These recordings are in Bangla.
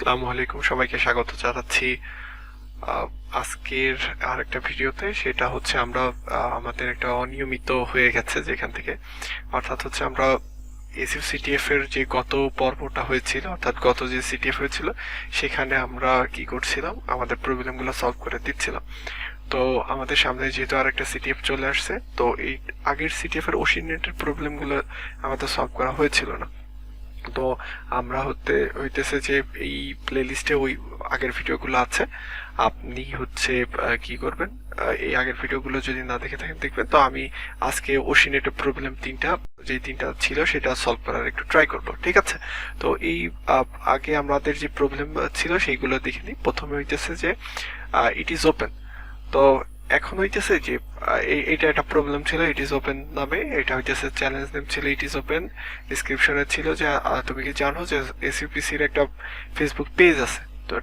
আসসালামু আলাইকুম, সবাইকে স্বাগত জানাচ্ছি আজকের আরেকটা ভিডিওতে। সেটা হচ্ছে আমরা আমাদের একটা অনিয়মিত হয়ে গেছে যেখান থেকে, অর্থাৎ হচ্ছে আমরা এসইউ সিটিএফ এর যে গত পর্বটা হয়েছিল, অর্থাৎ গত যে সিটিএফ হয়েছিল সেখানে আমরা কি করছিলাম, আমাদের প্রবলেমগুলো সলভ করে দিচ্ছিলাম। তো আমাদের সামনে যেহেতু আরেকটা সিটিএফ চলে আসছে, তো এই আগের সিটিএফ এর ওশিনেটের প্রবলেমগুলো আমাদের সলভ করা হয়েছিল না। তো আমরা হইতেছে যে এই প্লেলিস্টে ওই আগের ভিডিওগুলো আছে। আপনি হচ্ছে কি করবেন, এই আগের ভিডিওগুলো যদি না দেখে থাকেন দেখবেন। তো আমি আজকে ওশিনেটের প্রবলেম তিনটা ছিল সেটা সলভ করার একটু ট্রাই করব, ঠিক আছে? তো এই আগে আমাদের যে প্রবলেম ছিল সেইগুলো দেখে নিই। প্রথমে হইতেছে যে ইট ইজ ওপেন। তো এখন হইতেছে যে এটা একটা প্রবলেম ছিল ইট ইজ ওপেন নামে। এটা হইতেছে চ্যালেঞ্জ নেম ছিল ইট ইজ ওপেন। ডিসক্রিপশনে ছিল যে তুমি কি জানো যে এসইউপিসির একটা ফেসবুক পেজ আছে। তো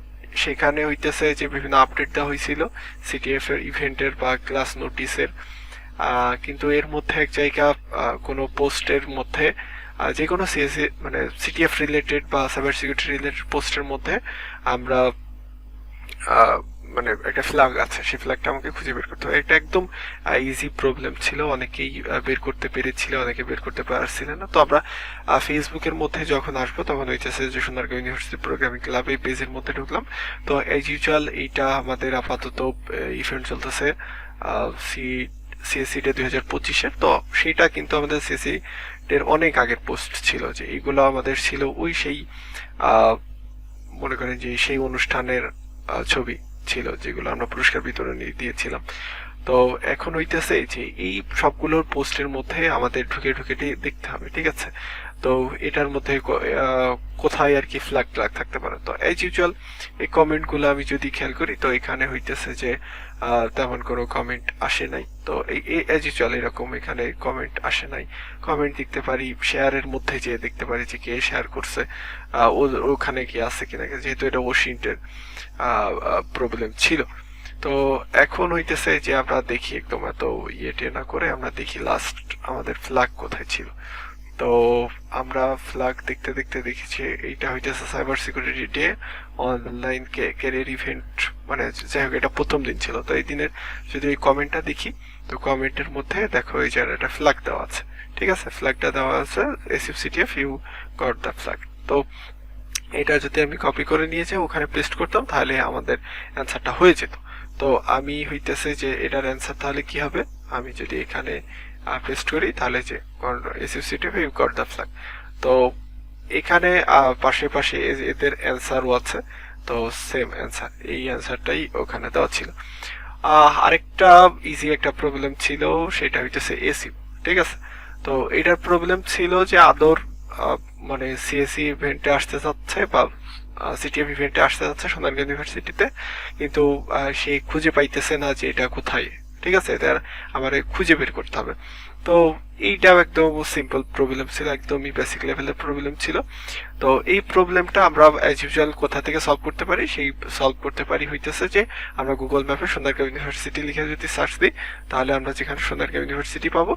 সেখানে হইতেছে যে বিভিন্ন আপডেট দেওয়া হয়েছিল সিটিএফ এর ইভেন্টের বা ক্লাস নোটিসের, কিন্তু এর মধ্যে এক জায়গা কোনো পোস্টের মধ্যে যে কোনো সিএসি মানে সিটিএফ রিলেটেড বা সাইবার সিকিউরিটি রিলেটেড পোস্টের মধ্যে আমরা মানে একটা ফ্ল্যাগ আছে, সেই ফ্ল্যাগটা আমাকে খুঁজে বের করতে হবে। এটা একদম ইজি প্রবলেম ছিল, অনেকেই বের করতে পেরেছিল, অনেকে বের করতে পারছিলেন না। তো আমরা ফেসবুকের মধ্যে যখন আসবো তখন হইতেছে যে সোনারগাঁও ইউনিভার্সিটি প্রোগ্রামিং ক্লাব এই পেজের মধ্যে ঢুকলাম। তো এজ ইউজুয়াল এইটা আমাদের আপাতত ইভেন্ট চলতেছে সিএসসি ডে 2025-এর। তো সেটা কিন্তু আমাদের সিএসসি ডের অনেক আগের পোস্ট ছিল, যে এইগুলো আমাদের ছিল ওই সেই মনে করেন যে সেই অনুষ্ঠানের ছবি ছিল যেগুলো আমরা পুরস্কার বিতরণী দিয়েছিলাম। তো এখন হইতেছে যে এই সবগুলোর পোস্টের মধ্যে আমাদের ঢুকে ঢুকে দেখতে হবে, ঠিক আছে? তো এটার মধ্যে কোথায় আর কি ফ্ল্যাগ ট্ল্যাগ থাকতে পারে। তো এজ ইউজুয়াল এই কমেন্টগুলো আমি যদি খেয়াল করি, তো এখানে হইতেছে যে তেমন কোনো কমেন্ট আসে নাই। তো এই এজ ইউজুয়াল এরকম এখানে কমেন্ট আসে নাই। কমেন্ট দেখতে পারি শেয়ারের মধ্যে, যে দেখতে পারি যে কে শেয়ার করছে, ওখানে কি আছে কিনা, যেহেতু এটা ওশিন্টের প্রবলেম ছিল। তো এখন হইতেছে যে আমরা দেখি একদম এত ইয়েটে না করে আমরা দেখি লাস্ট আমাদের ফ্ল্যাগ কোথায় ছিল। তো আমরা ফ্ল্যাগ দেখতে দেখতে দেখেছি এইটা হইতেছে cyber security day online career event, মানে যাই হোক এটা প্রথম দিন ছিল। তো এই দিনের যদি এই কমেন্টটা দেখি, তো কমেন্টের মধ্যে দেখো এই যে একটা ফ্ল্যাগ দেওয়া আছে, ঠিক আছে? ফ্ল্যাগটা দেওয়া আছে SU CTF you got the flag. তো এটা যদি আমি কপি করে নিয়ে যাই ওখানে পেস্ট করতাম তাহলে আমাদের অ্যান্সারটা হয়ে যেত। তো আমি হইতেছে যে এটার অ্যান্সার তাহলে কি হবে, আমি যদি এখানে পেস্ট করি তাহলে যে এসইউসিটিভ ইউ গট দ্য ফ্ল্যাগ। তো এখানে পাশে পাশে এদের অ্যান্সারও আছে। তো সেম অ্যান্সার, এই অ্যান্সারটাই ওখানে দেওয়া ছিল। আরেকটা ইজি একটা প্রবলেম ছিল, সেটা হইতেছে এসইউ, ঠিক আছে? তো এটার প্রবলেম ছিল যে আদর মানে সিএসসি ইভেন্টে আসতে চাচ্ছে বা সিটিএফ ইভেন্টে আসতে যাচ্ছে সোনারগাঁও ইউনিভার্সিটিতে, কিন্তু সে খুঁজে পাইতেছে না যে এটা কোথায়, ঠিক আছে? এটা আমার খুঁজে বের করতে হবে। তো এইটাও একদম সিম্পল প্রবলেম ছিল, একদমই বেসিক লেভেলের প্রবলেম ছিল। তো এই প্রবলেমটা আমরা অ্যাজ ইউজুয়াল কোথা থেকে সলভ করতে পারি, সেই সলভ করতে পারি হইতেছে যে আমরা গুগল ম্যাপে সোনারগাঁও ইউনিভার্সিটি লিখে যদি সার্চ দিই, তাহলে আমরা যেখানে সোনারগাঁও ইউনিভার্সিটি পাবো।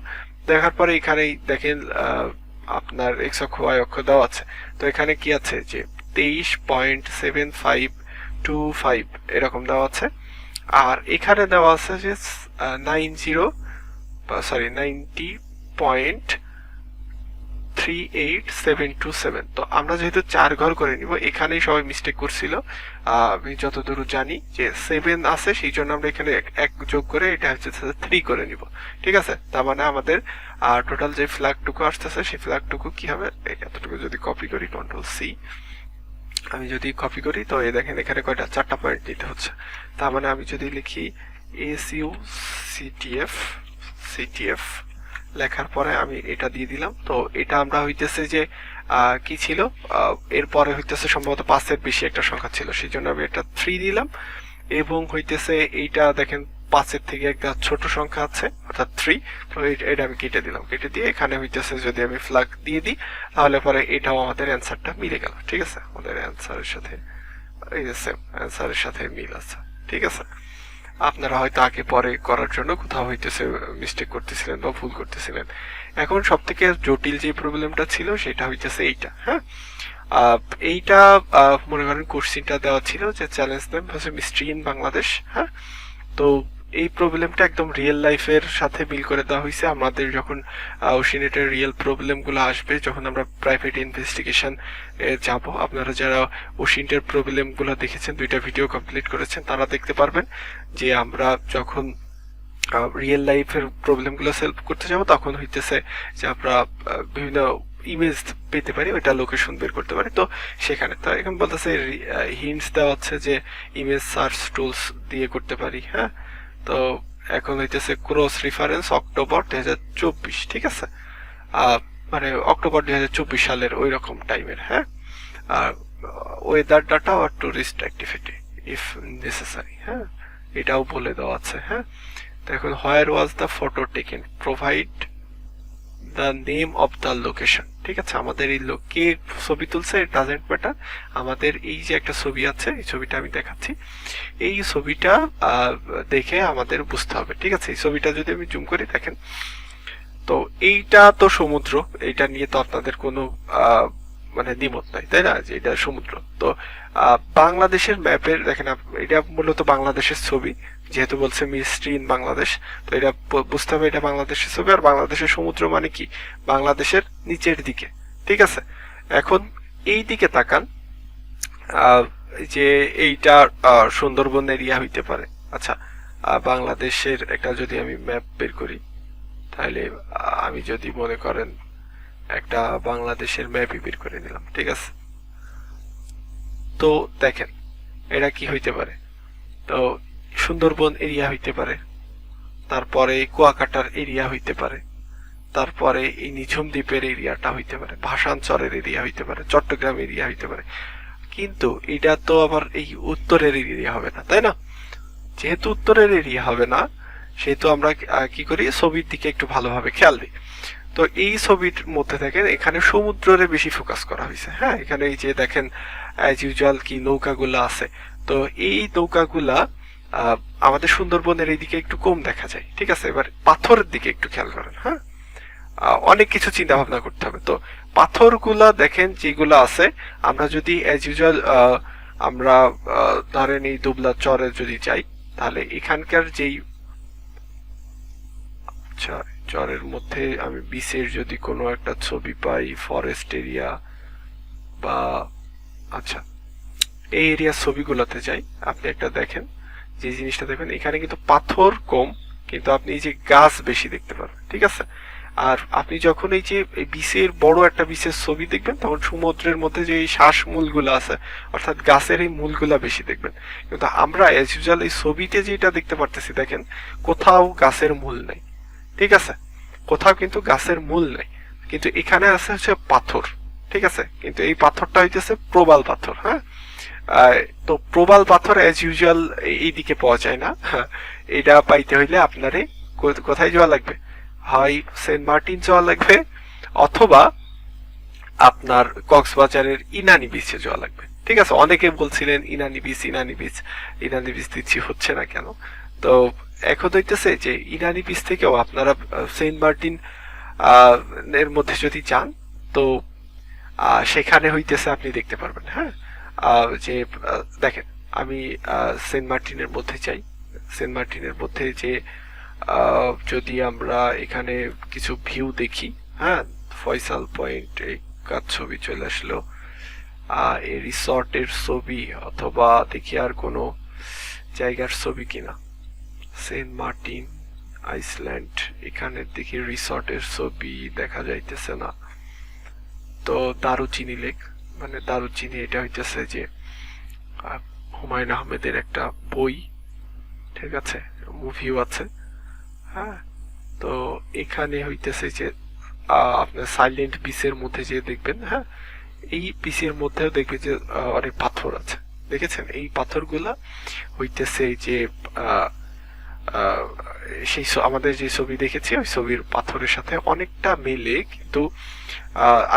দেখার পরে এখানেই দেখেন আপনার এক্স অক্ষ ওয়াই অক্ষ দেওয়া আছে। তো এখানে কি আছে যে 23.7525 এরকম দেওয়া আছে। আর এখানে দেওয়া আছে যে 90.38.727। তো আমরা যেহেতু 4 ঘর করে নিব, এখানেই সবাই মিস্টেক করছিল। আমি যতদূর জানি যে 7 আছে, সেই জন্য আমরা এখানে এক যোগ করে এটা হচ্ছে 3 করে নিব, ঠিক আছে? তার মানে আমাদের টোটাল যে ফ্ল্যাগটুকু আসতেছে সেই ফ্ল্যাগটুকু কি হবে, এতটুকু যদি কপি করি কন্ট্রোল সি, আমি যদি কপি করি তো এই দেখেন এখানে কয়টা 4টা পয়েন্ট দিতে হচ্ছে। তার মানে আমি যদি লিখি এসইউ সিটিএফ লেখার পরে আমি এটা দিয়ে দিলাম। তো এটা আমরা হইতেছে যে কি ছিল, এরপরে হইতেছে সম্ভবত 5-এর বেশি একটা সংখ্যা ছিল, সেই জন্য আমি এটা 3 দিলাম। এবং হইতেছে এইটা দেখেন 5-এর থেকে একটা ছোট সংখ্যা আছে অর্থাৎ 3। তো এটা আমি কেটে দিলাম, কেটে দিয়ে এখানে হইতেছে যদি আমি ফ্ল্যাগ দিয়ে দিই তাহলে পরে এটাও আমাদের অ্যান্সারটা মিলে গেল, ঠিক আছে? আমাদের অ্যান্সারের সাথে এই যে সেম অ্যান্সারের সাথে মিল আছে, ঠিক আছে? আপনারা হয়তো আগে পরে করার জন্য কোথাও হইতেছে মিস্টেক করতেছিলেন বা ভুল করতেছিলেন। এখন সব থেকে জটিল যে প্রবলেমটা ছিল সেটা হইতেছে এইটা, হ্যাঁ? আহ, এইটা মনে করেন কোশ্চিনটা দেওয়া ছিল যে চ্যালেঞ্জ দেম হচ্ছে মিস্ট্রি ইন বাংলাদেশ। হ্যাঁ, তো এই প্রবলেমটা একদম রিয়েল লাইফের সাথে মিল করে দেওয়া হয়েছে। আমাদের যখন ওশিনেটের রিয়েল প্রবলেমগুলো আসবে, যখন আমরা প্রাইভেট ইনভেস্টিগেশন যাব, আপনারা যারা ওশিনের প্রবলেমগুলো দেখেছেন, 2টা ভিডিও কমপ্লিট করেছেন, তারা দেখতে পারবেন যে আমরা যখন রিয়েল লাইফের প্রবলেমগুলো সলভ করতে যাব, তখন হইতেছে যে আমরা বিভিন্ন ইমেজ পেতে পারি, ওইটা লোকেশন বের করতে পারি। তো সেখানে তো এখন বলতেছে হিন্টস দেওয়া হচ্ছে যে ইমেজ সার্চ টুলস দিয়ে করতে পারি। হ্যাঁ, তো এখন হইতেছে ক্রস রেফারেন্স অক্টোবর 2024, ঠিক আছে, মানে অক্টোবর 2024 সালের ওই রকম টাইমের। হ্যাঁ, আর ওয়েদার ডাটা আর টুরিস্ট অ্যাক্টিভিটি ইফ নেসেসারি। হ্যাঁ, এটাও বলে দেওয়া আছে। হ্যাঁ, তো এখন where was the photo taken, provide the name of the location. ঠিক আছে, আমাদের এই কে ছবি তুলছে ইট ডাজেন্ট ম্যাটার, আমাদের এই যে একটা ছবি আছে, এই ছবিটা আমি দেখাচ্ছি, এই ছবিটা দেখে আমাদের বুঝতে হবে। ঠিক আছে, এই ছবিটা যদি আমি জুম করি, দেখেন তো এইটা তো সমুদ্র, এইটা নিয়ে তো আপনাদের কোনো মানে দ্বিমত নাই, তাই না, যে এটা সমুদ্র। তো বাংলাদেশের ম্যাপের দেখেন, এটা মূলত বাংলাদেশের ছবি, যেহেতু বলছে মিস্ট্রি ইন বাংলাদেশ, তো এটা বুঝতে হবে এটা বাংলাদেশের ছবি। আর বাংলাদেশের সমুদ্র মানে কি, বাংলাদেশের নিচের দিকে। ঠিক আছে, এখন এই দিকে তাকান, যে এইটা সুন্দরবন এরিয়া হইতে পারে। আচ্ছা, বাংলাদেশের একটা যদি আমি ম্যাপ বের করি, তাহলে আমি যদি মনে করেন একটা বাংলাদেশের ম্যাপই বের করে নিলাম, ঠিক আছে, তো দেখেন এটা কি হইতে পারে, তো সুন্দরবন এরিয়া হইতে পারে, তারপরে কুয়াকাটার এরিয়া হইতে পারে, তারপরে এই নিঝুম দ্বীপের এরিয়াটা হইতে পারে, ভাসানচরের এরিয়া হইতে পারে, চট্টগ্রাম এরিয়া হইতে পারে। কিন্তু এটা তো আবার এই উত্তরের এরিয়া হবে না, তাই না? যেহেতু উত্তরের এরিয়া হবে না, সেহেতু আমরা কি করি, ছবির দিকে একটু ভালোভাবে খেয়াল দিই। তো এই ছবির মধ্যে দেখেন এখানে সমুদ্রে বেশি ফোকাস করা হয়েছে। হ্যাঁ, এখানে এই যে দেখেন অ্যাজ ইউজুয়াল কি নৌকাগুলা আছে, তো এই নৌকাগুলা আমাদের সুন্দরবনের এই দিকে একটু কম দেখা যায়। ঠিক আছে, এবার পাথরের দিকে একটু খেয়াল করেন। হ্যাঁ, অনেক কিছু চিন্তা ভাবনা করতে হবে। তো পাথরগুলা দেখেন যেগুলো আছে, আমরা যদি অ্যাজ ইউজুয়াল আমরা ধরেন এই দুবলা চরে যদি যাই, তাহলে এখানকার যেই চরের মধ্যে আমি বিচের যদি কোনো একটা ছবি পাই, ফরেস্ট এরিয়া বা আচ্ছা এই এরিয়ার ছবিগুলোতে যাই, আপনি একটা দেখেন যে জিনিসটা দেখবেন, এখানে কিন্তু পাথর কম, কিন্তু আপনি এই যে গাছ বেশি দেখতে পারবেন। ঠিক আছে, আর আপনি যখন এই যে বিচের বড় একটা বিচের ছবি দেখবেন, তখন সমুদ্রের মধ্যে যে এই শ্বাস মূলগুলো আছে, অর্থাৎ গাছের এই মূলগুলা বেশি দেখবেন। কিন্তু আমরা এজ ইউজুয়াল এই ছবিতে যেটা দেখতে পারতেছি, দেখেন কোথাও গাছের মূল নেই। ঠিক আছে, কোথাও কিন্তু গাছের মূল নেই, কিন্তু এখানে আছে হচ্ছে পাথর। ঠিক আছে, কিন্তু এই পাথরটা হইতেছে প্রবাল পাথর। হ্যাঁ, তো প্রবাল পাথর এজ ইউজুয়াল এইদিকে পাওয়া যায় না। এটা পাইতে হইলে আপনারে কোথায় যাওয়া লাগবে, হয় সেন্ট মার্টিন যাওয়া লাগবে, অথবা আপনার কক্সবাজারের ইনানি বিচে যাওয়া লাগবে। ঠিক আছে, অনেকে বলছিলেন Inani beach Inani beach, Inani beach দিচ্ছি হচ্ছে না কেন, তো এখন হইতেছে যে ইনানি বিচ থেকেও আপনারা সেন্ট মার্টিন এর মধ্যে যদি যান, তো সেখানে হইতেছে আপনি দেখতে পারবেন। হ্যাঁ, যে দেখেন আমি সেন্ট মার্টিনের মধ্যে যাই, সেন্ট মার্টিনের মধ্যে যে যদি আমরা এখানে কিছু ভিউ দেখি, হ্যাঁ, ফয়সাল পয়েন্ট এই কাজ ছবি চলে আসলো, এই রিসর্টের ছবি, অথবা দেখি আর কোনো জায়গার ছবি কিনা, সেন্ট মার্টিন আইসল্যান্ড, এখানে দেখি রিসর্টের ছবি দেখা যাইতেছে না। তো দারুচিনি লেক, মানে দারুচিনি এটা হইতেছে যে হুমায়ুন আহমেদের একটা বই, ঠিক আছে, মুভিও আছে। হ্যাঁ, তো এখানে হইতেছে যে আপনার সাইলেন্ট বিচের মধ্যে যে দেখবেন, হ্যাঁ, এই বিচের মধ্যেও দেখবেন যে অনেক পাথর আছে, দেখেছেন? এই পাথরগুলা হইতেছে যে সেই আমাদের যে ছবি দেখেছি ওই ছবির পাথরের সাথে অনেকটা মেলে, কিন্তু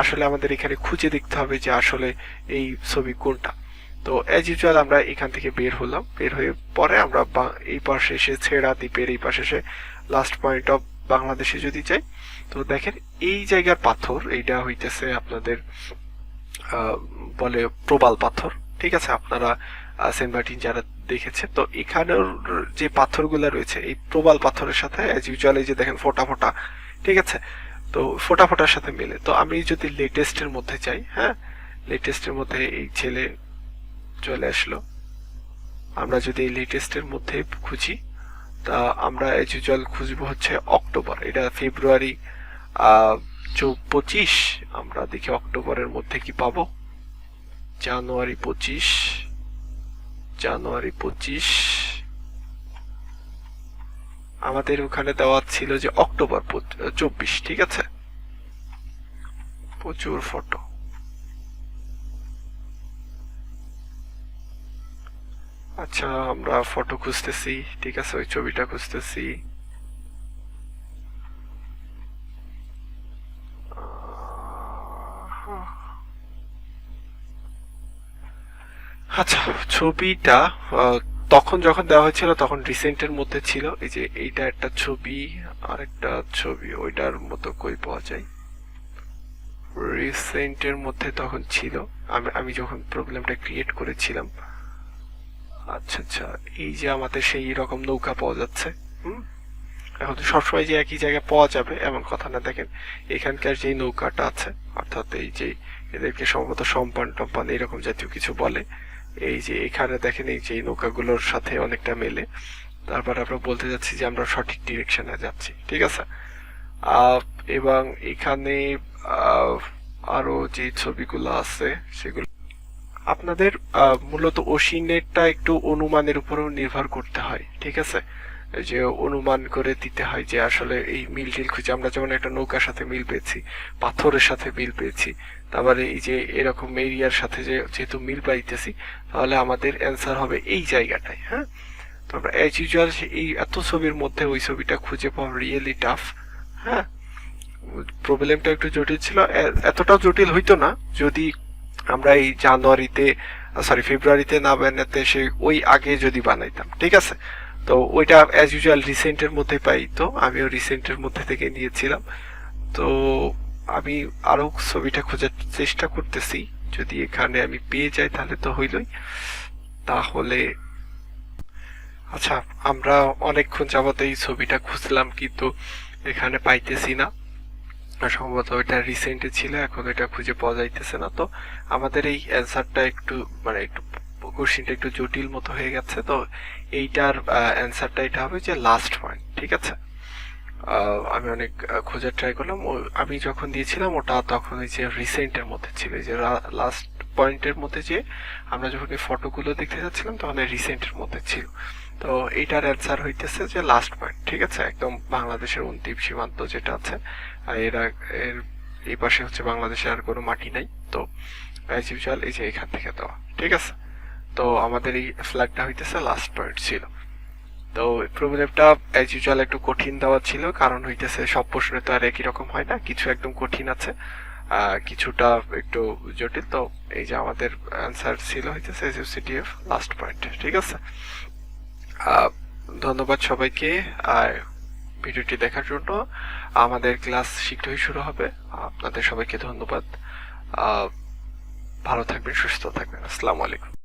আসলে আমাদের এখানে খুঁজে দেখতে হবে যে আসলে এই ছবি কোনটা। তো অ্যাজ ইউজুয়াল আমরা এখান থেকে বের হলাম, বের হয়ে পরে আমরা এই পাশে এসে ছেড়া দ্বীপের এই পাশে এসে লাস্ট পয়েন্ট অফ বাংলাদেশে যদি যাই, তো দেখেন এই জায়গার পাথর, এইটা হইতেছে আপনাদের আহ, বলে প্রবাল পাথর। ঠিক আছে, আপনারা সেন্ট মার্টিন যারা দেখেছে, তো এখানের যে পাথরগুলো রয়েছে এই প্রবাল পাথরের সাথে অ্যাজ ইউজুয়াল এই যে দেখেন ফোটা ফোটা, ঠিক আছে, তো ফোটা ফোটার সাথে মিলে। তো আমি যদি লেটেস্টের মধ্যে চাই, হ্যাঁ, লেটেস্টের মধ্যে এই ছেলে চলে আসলো। আমরা যদি এই লেটেস্টের মধ্যে খুঁজি, তা আমরা এজ ইউজুয়াল খুঁজবো হচ্ছে অক্টোবর, এটা ফেব্রুয়ারি 25। আমরা দেখি অক্টোবরের মধ্যে কি পাবো। জানুয়ারি 25, জানুয়ারি 25 আমাদের ওখানে দেওয়া ছিল যে অক্টোবর 24, ঠিক আছে, প্রচুর ফটো। আচ্ছা, আমরা ফটো খুঁজতেছি, ঠিক আছে, ওই ছবিটা খুঁজতেছি। আচ্ছা, ছবিটা তখন যখন দেওয়া হয়েছিল তখন রিসেন্টের মধ্যে ছিল। এই যে এইটা একটা ছবি, আর একটা ছবি ওইটার মতো কই পাওয়া যায়, রিসেন্টের মধ্যে তখন ছিল আমি যখন প্রবলেমটা ক্রিয়েট করেছিলাম। আচ্ছা আচ্ছা, এই যে আমাদের সেই রকম নৌকা পাওয়া যাচ্ছে। হুম, এখন তো সবসময় যে একই জায়গায় পাওয়া যাবে এমন কথা না। দেখেন এখানকার যে নৌকাটা আছে, অর্থাৎ এই যে এদেরকে সম্ভবত সম্পান টম্পান এরকম জাতীয় কিছু বলে, এই যে এখানে দেখেন এই যে নৌকাগুলোর সাথে অনেকটা মেলে। তারপর আমরা বলতে যাচ্ছি যে আমরা সঠিক ডিরেকশনে যাচ্ছি, ঠিক আছে। এবং এখানে আহ, আরো যে ছবিগুলো আছে সেগুলো আপনাদের মূলত অসিনেরটা একটু অনুমানের উপরেও নির্ভর করতে হয়, ঠিক আছে। এই যে অনুমান করে দিতে হয় যে আসলে এই মিল টিল খুঁজে আমরা যেমন একটা নৌকার সাথে মিল পেয়েছি, পাথরের সাথে মিল পেয়েছি, তারপরে এই যে এরকম এরিয়ার সাথে যে যেহেতু মিল পাইতেছি, তাহলে আমাদের অ্যান্সার হবে এই জায়গাটায়। হ্যাঁ, তারপর অ্যাজ ইউজুয়াল এই এত ছবির মধ্যে ওই ছবিটা খুঁজে পাওয়া রিয়েলি টাফ। হ্যাঁ, প্রবলেমটা একটু জটিল ছিল, এতটাও জটিল হইতো না যদি আমরা এই জানুয়ারিতে সরি ফেব্রুয়ারিতে না বানাতে সে ওই আগে যদি বানাইতাম, ঠিক আছে। তো ওইটা অ্যাজ ইউজুয়াল রিসেন্টের মধ্যে পাই, তো আমিও রিসেন্টের মধ্যে থেকে নিয়েছিলাম। তো আমি আরো ছবিটা খোঁজার চেষ্টা করতেছি, যদি এখানে আমি পেয়ে যাই তাহলে তো হইলই। তাহলে আচ্ছা, আমরা অনেকক্ষণ যাবত এই ছবিটা খুঁজলাম কিন্তু এখানে পাইতেছি না। সম্ভবত এটা রিসেন্টে ছিল, এখন এটা খুঁজে পাওয়া যাইতেছে না। তো আমাদের এই অ্যান্সারটা একটু মানে একটু কোশ্চেনটা একটু জটিল মতো হয়ে গেছে। তো এইটার অ্যান্সারটা এটা হবে যে লাস্ট পয়েন্ট, ঠিক আছে। আমি অনেক খোঁজার ট্রাই করলাম, আমি যখন দিয়েছিলাম ওটা তখন ওই যে রিসেন্টের মধ্যে ছিল, যে লাস্ট পয়েন্টের মধ্যে যে আমরা যখন এই ফটোগুলো দেখতে যাচ্ছিলাম তখন রিসেন্টের মধ্যে ছিল। তো এইটার অ্যান্সার হইতেছে যে লাস্ট পয়েন্ট, ঠিক আছে, একদম বাংলাদেশের অন্তিম সীমান্ত যেটা আছে। আর এর এই পাশে হচ্ছে বাংলাদেশে আর কোনো মাটি নাই। তো অ্যাজ ইউজুয়াল এই যে এখান থেকে দেওয়া, ঠিক আছে। তো আমাদের এই ফ্ল্যাগটা হইতেছে লাস্ট পয়েন্ট ছিল। তো প্রবলেমটা অ্যাজ ইউজুয়াল একটু কঠিন দেওয়া ছিল, কারণ হইতেছে সব প্রশ্ন তো আর একই রকম হয় না, কিছু একদম কঠিন আছে, কিছুটা একটু জটিল। তো এই যে আমাদের অ্যান্সার ছিল হইতেছে এসএফসিটিএফ লাস্ট পয়েন্ট, ঠিক আছে। ধন্যবাদ সবাইকে আর ভিডিওটি দেখার জন্য। আমাদের ক্লাস শীঘ্রই শুরু হবে। আপনাদের সবাইকে ধন্যবাদ। ভালো থাকবেন, সুস্থ থাকবেন। আসসালামু আলাইকুম।